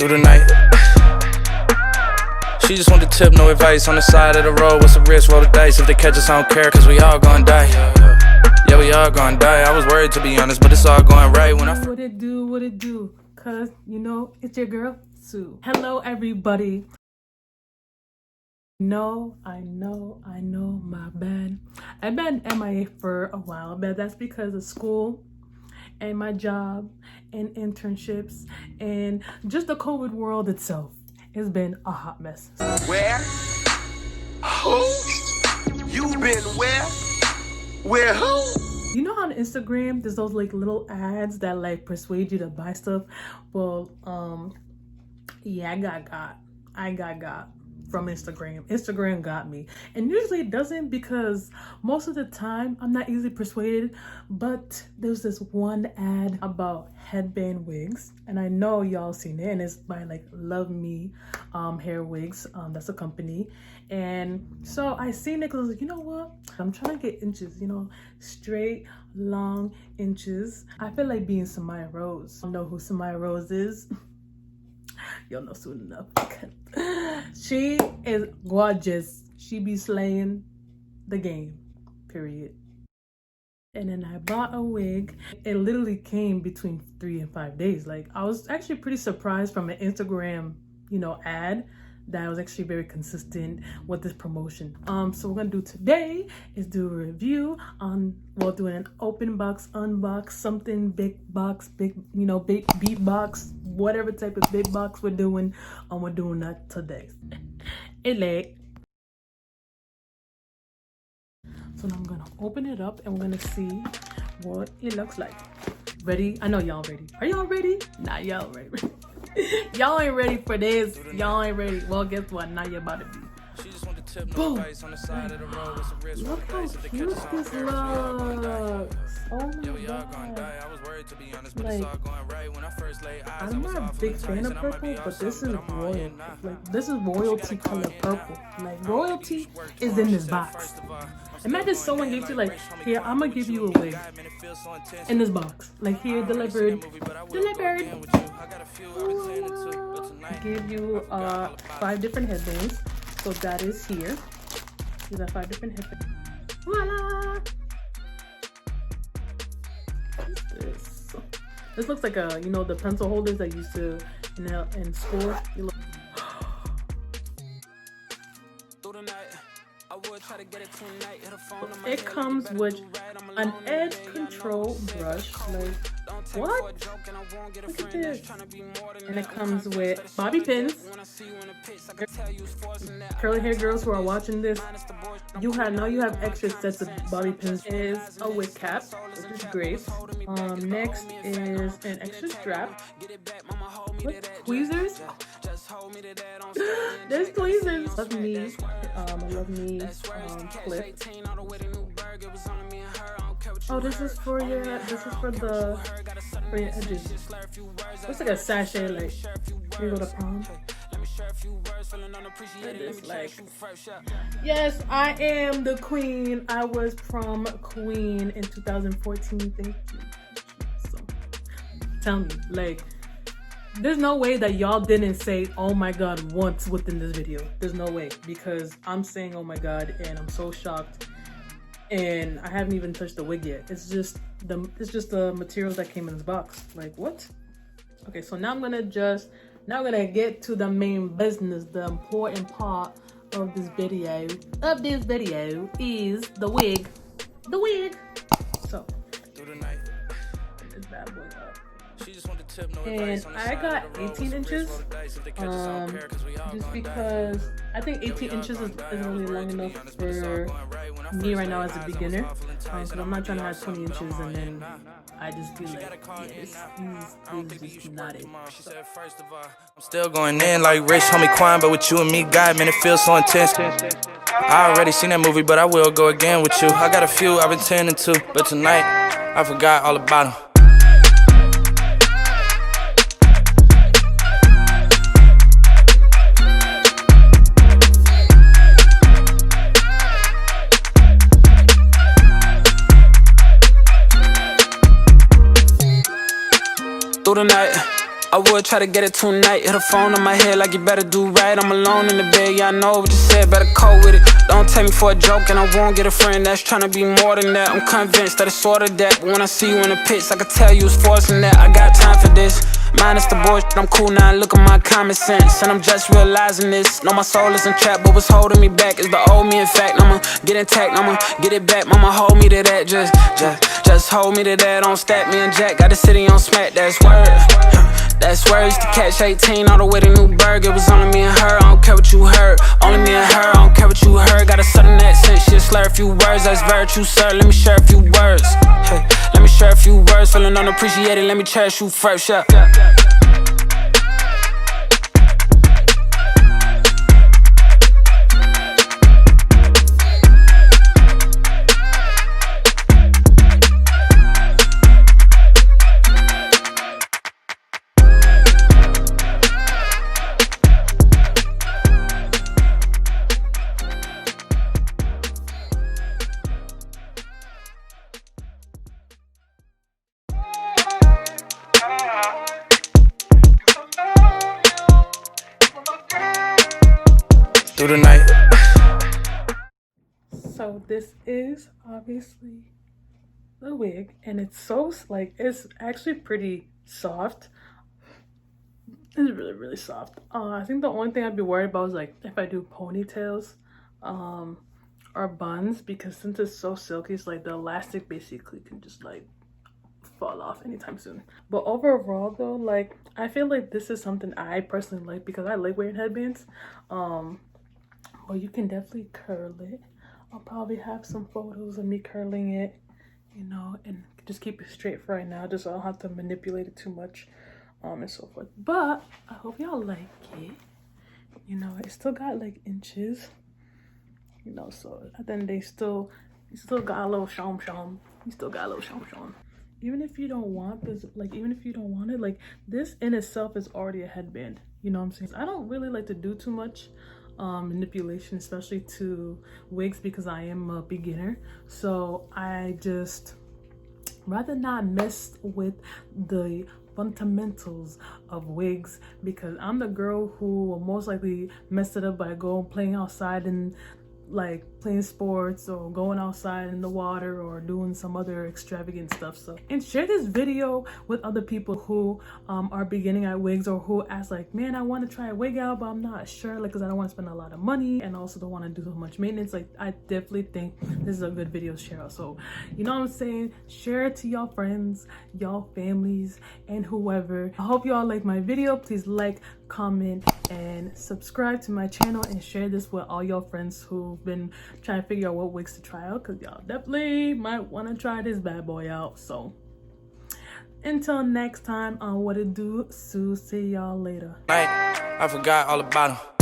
through the night. She just want the tip, no advice. On the side of the road, what's the risk? Roll the dice. If they catch us, I don't care, cause we all gonna die. Yeah, we all gonna die. I was worried, to be honest, but it's all going right when I... What it do? Cause, you know, it's your girl, Sue. Hello, everybody. No, I know, my bad. I've been MIA for a while, but that's because of school and my job and internships and just the COVID world itself. It's been a hot mess. Where? Who? You been where? Where who? You know how on Instagram there's those like little ads that like persuade you to buy stuff? Well, yeah, I got from Instagram. Instagram got me. And usually it doesn't, because most of the time I'm not easily persuaded, but there's this one ad about headband wigs, and I know y'all seen it, and it's by like Luvme hair wigs. That's a company. And so I seen it because I was like, you know what? I'm trying to get inches, you know, straight, long inches. I feel like being Samaya Rose. I don't know who Samaya Rose is. Y'all know soon enough. She is gorgeous. She be slaying the game, period. And then I bought a wig. It literally came between 3 and 5 days. Like, I was actually pretty surprised from an Instagram, you know, ad that I was actually very consistent with this promotion. So what we're gonna do today is do a review on, well, doing an open box, unbox, something big box, big, you know, big beat box, whatever type of big box we're doing that today. So now I'm gonna open it up and we're gonna see what it looks like. Ready? I know y'all ready. Are y'all ready? Nah, y'all ready. Y'all ain't ready for this. Y'all ain't ready. Well, guess what? Now you're about to be. Boom! Look how cute this looks. Oh my god. Like, I'm not a big fan of purple, but this is royal. Like, this is royalty color purple. Like, royalty is in this box. Imagine someone gave you like, here, I'm gonna give you a wig in this box. Like, here, delivered. I gave you 5 different headbands. So that is here. These are 5 different headbands. Voila! What's this? This looks like a, you know, the pencil holders I used to in school. It comes with an edge control brush. Like, what? Look at this. And it comes with bobby pins. Curly hair girls who are watching this, you have extra sets of bobby pins. Is a wig cap, which is great. Next is an extra strap. What? Tweezers? There's tweezers. Luvme, clip. Oh, this is for your edges. Looks like a sachet, like you go to prom. It is like, yes, I am the queen. I was prom queen in 2014. Thank you. So, tell me, like, there's no way that y'all didn't say "oh my god" once within this video. There's no way, because I'm saying "oh my god" and I'm so shocked. And I haven't even touched the wig yet. It's just the materials that came in this box. Like, what? Okay, so now I'm gonna get to the main business. The important part of this video is the wig. The wig. So this bad boy up. And I got 18 inches, just because I think 18 inches is really long enough for me right now as a beginner, because I'm not trying to have 20 inches and then I just feel like, yeah, this is just not it. So. I'm still going in like Rich, homie Quan, but with you and me, God, man, it feels so intense. I already seen that movie, but I will go again with you. I got a few I've been tending to, but tonight I forgot all about them. Through the night, I would try to get it tonight. Hit a phone on my head like you better do right. I'm alone in the bed, yeah, I know what you said, better cope with it. Don't take me for a joke and I won't get a friend that's tryna be more than that. I'm convinced that it's sort of that, but when I see you in the pits, I can tell you it's forcing that. I got time for this, minus the bullshit, I'm cool now, look at my common sense. And I'm just realizing this, know my soul isn't trapped, but what's holding me back is the old me. In fact, I'ma get intact, I'ma get it back. Mama, hold me to that, just hold me to that. Don't stack me and Jack, got the city on smack, that's word. That's where I used to catch 18 all the way to Newburgh. It was only me and her, I don't care what you heard. Only me and her, I don't care what you heard. Got a southern accent, she'll slur a few words. That's very true, sir, let me share a few words. Hey, let me share a few words. Feeling unappreciated, let me cherish you first, yeah. Through the night. So this is obviously the wig, and it's so like it's actually pretty soft. It's really soft. I think the only thing I'd be worried about is like if I do ponytails or buns, because since it's so silky, it's like the elastic basically can just like fall off anytime soon. But overall though, like I feel like this is something I personally like because I like wearing headbands. Well, you can definitely curl it. I'll probably have some photos of me curling it, you know, and just keep it straight for right now, just so I don't have to manipulate it too much, and so forth. But I hope y'all like it. You know, it still got like inches, you know, so then you still got a little shom. You still got a little shom. Even if you don't want this, like even if you don't want it, like this in itself is already a headband. You know what I'm saying? I don't really like to do too much manipulation, especially to wigs, because I am a beginner. So I just rather not mess with the fundamentals of wigs, because I'm the girl who will most likely mess it up by playing outside and like playing sports or going outside in the water or doing some other extravagant stuff. So, and share this video with other people who are beginning at wigs, or who ask like, man, I want to try a wig out but I'm not sure, like, because I don't want to spend a lot of money and also don't want to do so much maintenance. Like, I definitely think this is a good video to share out. So, you know what I'm saying, share it to y'all friends, y'all families, and whoever. I hope y'all like my video. Please like, comment, and subscribe to my channel, and share this with all your friends who've been trying to figure out what wigs to try out, because y'all definitely might want to try this bad boy out. So until next time, on What It Do, Sue, see y'all later. I forgot all about him.